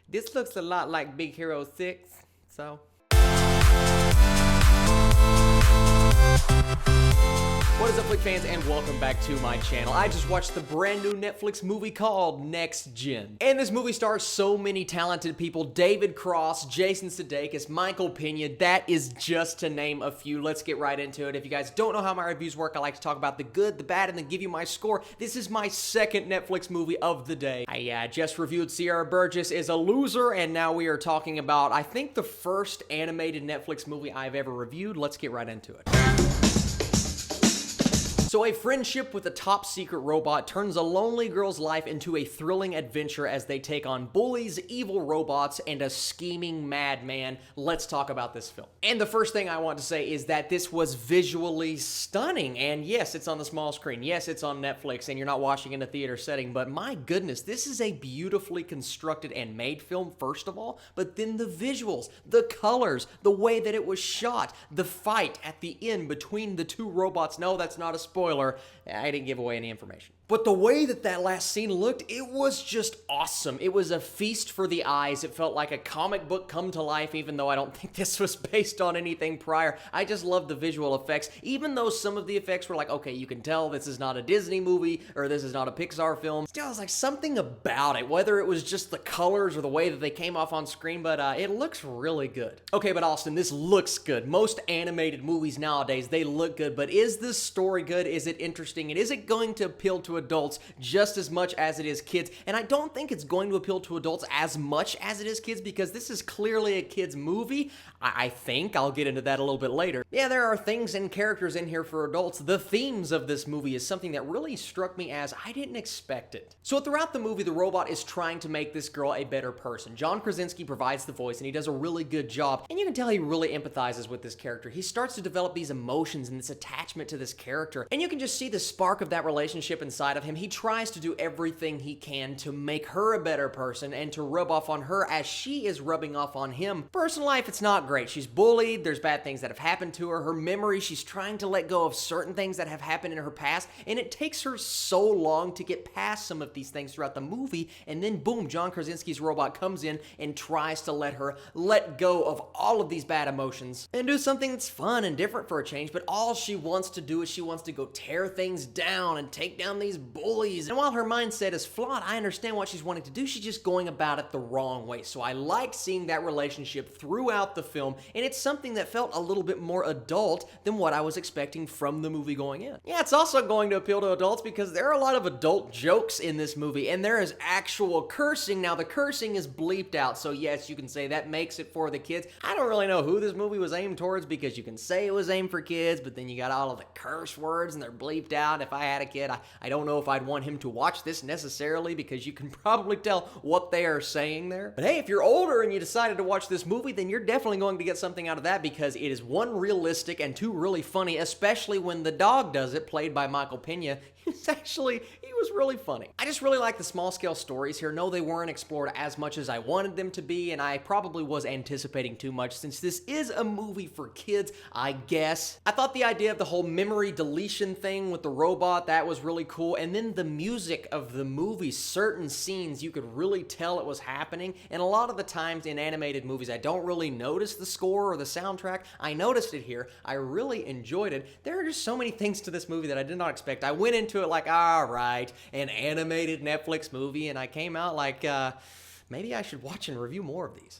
This looks a lot like Big Hero 6, so... What is up, Flick fans, and welcome back to my channel. I just watched the brand new Netflix movie called Next Gen. And this movie stars so many talented people: David Cross, Jason Sudeikis, Michael Pena. That is just to name a few. Let's get right into it. If you guys don't know how my reviews work, I like to talk about the good, the bad, and then give you my score. This is my second Netflix movie of the day. I just reviewed Sierra Burgess is a Loser, and now we are talking about, I think, the first animated Netflix movie I've ever reviewed. Let's get right into it. So a friendship with a top-secret robot turns a lonely girl's life into a thrilling adventure as they take on bullies, evil robots, and a scheming madman. Let's talk about this film. And the first thing I want to say is that this was visually stunning. And yes, it's on the small screen. Yes, it's on Netflix, and you're not watching in a theater setting. But my goodness, this is a beautifully constructed and made film, first of all. But then the visuals, the colors, the way that it was shot, the fight at the end between the two robots. No, that's not a spoiler. I didn't give away any information. But the way that that last scene looked, it was just awesome. It was a feast for the eyes. It felt like a comic book come to life, even though I don't think this was based on anything prior. I just love the visual effects, even though some of the effects were like, okay, you can tell this is not a Disney movie or this is not a Pixar film. Still, I was like, something about it, whether it was just the colors or the way that they came off on screen, but it looks really good. Okay, but Austin, this looks good. Most animated movies nowadays, they look good, but is this story good? Is it interesting? And is it going to appeal to adults just as much as it is kids? And I don't think it's going to appeal to adults as much as it is kids, because this is clearly a kids movie. I think I'll get into that a little bit later. Yeah, there are things and characters in here for adults. The themes of this movie is something that really struck me as I didn't expect it. So throughout the movie, the robot is trying to make this girl a better person. John Krasinski provides the voice, and he does a really good job. And you can tell he really empathizes with this character. He starts to develop these emotions and this attachment to this character. And you can just see the spark of that relationship inside of him. He tries to do everything he can to make her a better person and to rub off on her as she is rubbing off on him. Personal life, it's not great. She's bullied. There's bad things that have happened to her. Her memory, she's trying to let go of certain things that have happened in her past. And it takes her so long to get past some of these things throughout the movie. And then boom, John Krasinski's robot comes in and tries to let her let go of all of these bad emotions and do something that's fun and different for a change. But all she wants to do is she wants to go tear things down and take down these bullies. And while her mindset is flawed, I understand what she's wanting to do. She's just going about it the wrong way. So I liked seeing that relationship throughout the film, and it's something that felt a little bit more adult than what I was expecting from the movie going in. Yeah, it's also going to appeal to adults because there are a lot of adult jokes in this movie, and there is actual cursing. Now, the cursing is bleeped out, so yes, you can say that makes it for the kids. I don't really know who this movie was aimed towards, because you can say it was aimed for kids, but then you got all of the curse words, and they're bleeped out. If I had a kid, I don't know if I'd want him to watch this necessarily, because you can probably tell what they are saying there. But hey, if you're older and you decided to watch this movie, then you're definitely going to get something out of that, because it is one, realistic, and two, really funny, especially when the dog does it, played by Michael Pena. He was really funny. I just really like the small scale stories here. No, they weren't explored as much as I wanted them to be, and I probably was anticipating too much since this is a movie for kids, I guess. I thought the idea of the whole memory deletion thing with the robot, that was really cool. And then the music of the movie, certain scenes, you could really tell it was happening. And a lot of the times in animated movies, I don't really notice the score or the soundtrack. I noticed it here. I really enjoyed it. There are just so many things to this movie that I did not expect. I went into it like, all right, an animated Netflix movie, and I came out like, maybe I should watch and review more of these.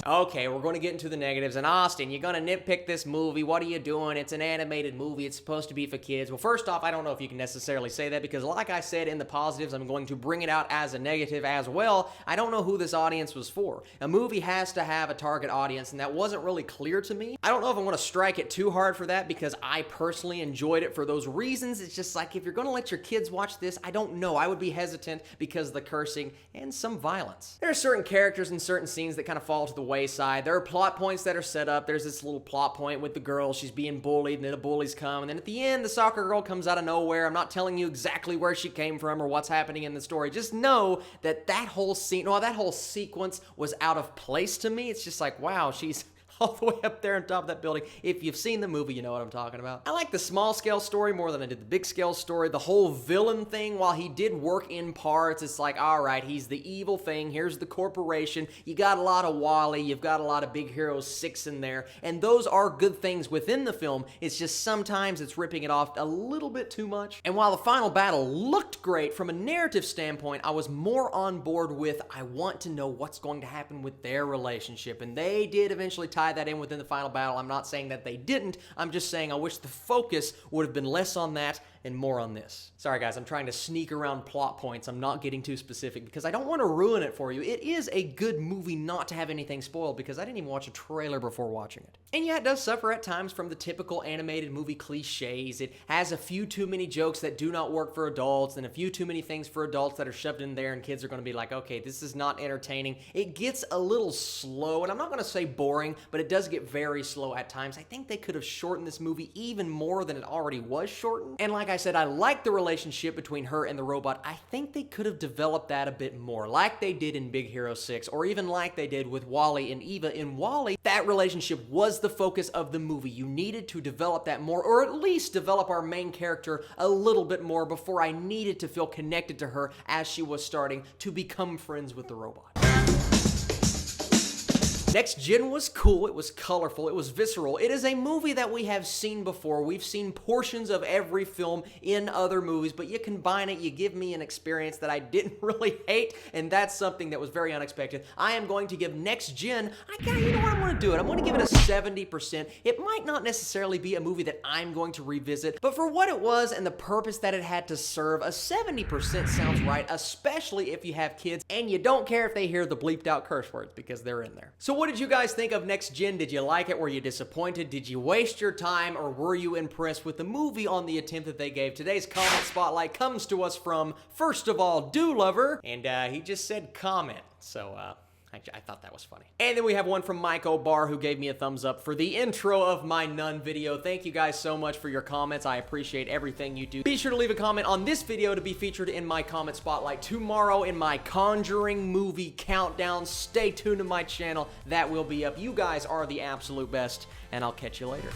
Okay, we're going to get into the negatives. And Austin, you're going to nitpick this movie. What are you doing? It's an animated movie. It's supposed to be for kids. Well, first off, I don't know if you can necessarily say that, because like I said in the positives, I'm going to bring it out as a negative as well. I don't know who this audience was for. A movie has to have a target audience, and that wasn't really clear to me. I don't know if I'm going to strike it too hard for that, because I personally enjoyed it for those reasons. It's just like, if you're going to let your kids watch this, I don't know. I would be hesitant because of the cursing and some violence. There are certain characters and certain scenes that kind of fall to the wayside. There are plot points that are set up. There's this little plot point with the girl. She's being bullied, and then the bullies come, and then at the end, the soccer girl comes out of nowhere. I'm not telling you exactly where she came from or what's happening in the story. Just know that that whole scene, that whole sequence was out of place to me. It's just like, wow, she's all the way up there on top of that building. If you've seen the movie, you know what I'm talking about. I like the small scale story more than I did the big scale story. The whole villain thing, while he did work in parts, it's like, all right, he's the evil thing. Here's the corporation. You got a lot of Wally. You've got a lot of Big Hero 6 in there. And those are good things within the film. It's just sometimes it's ripping it off a little bit too much. And while the final battle looked great, from a narrative standpoint, I was more on board with, I want to know what's going to happen with their relationship. And they did eventually tie that in within the final battle. I'm not saying that they didn't. I'm just saying I wish the focus would have been less on that and more on this. Sorry guys, I'm trying to sneak around plot points. I'm not getting too specific because I don't want to ruin it for you. It is a good movie not to have anything spoiled because I didn't even watch a trailer before watching it. And yeah, it does suffer at times from the typical animated movie cliches. It has a few too many jokes that do not work for adults and a few too many things for adults that are shoved in there, and kids are going to be like, okay, this is not entertaining. It gets a little slow, and I'm not going to say boring, but it does get very slow at times. I think they could have shortened this movie even more than it already was shortened. And like I said, I like the relationship between her and the robot. I think they could have developed that a bit more, like they did in Big Hero 6, or even like they did with Wally and Eva. In Wally, that relationship was the focus of the movie. You needed to develop that more, or at least develop our main character a little bit more before I needed to feel connected to her as she was starting to become friends with the robot. Next Gen was cool, it was colorful, it was visceral. It is a movie that we have seen before. We've seen portions of every film in other movies, but you combine it, you give me an experience that I didn't really hate, and that's something that was very unexpected. I am going to give Next Gen, you know what I'm going to do it. I'm going to give it a 70%. It might not necessarily be a movie that I'm going to revisit, but for what it was and the purpose that it had to serve, a 70% sounds right, especially if you have kids and you don't care if they hear the bleeped out curse words because they're in there. So what did you guys think of Next Gen? Did you like it? Were you disappointed? Did you waste your time, or were you impressed with the movie on the attempt that they gave? Today's comment spotlight comes to us from, first of all, Do Lover, and he just said comment. So, I thought that was funny. And then we have one from Mike O'Barr who gave me a thumbs up for the intro of my Nun video. Thank you guys so much for your comments. I appreciate everything you do. Be sure to leave a comment on this video to be featured in my comment spotlight tomorrow in my Conjuring movie countdown. Stay tuned to my channel. That will be up. You guys are the absolute best, and I'll catch you later.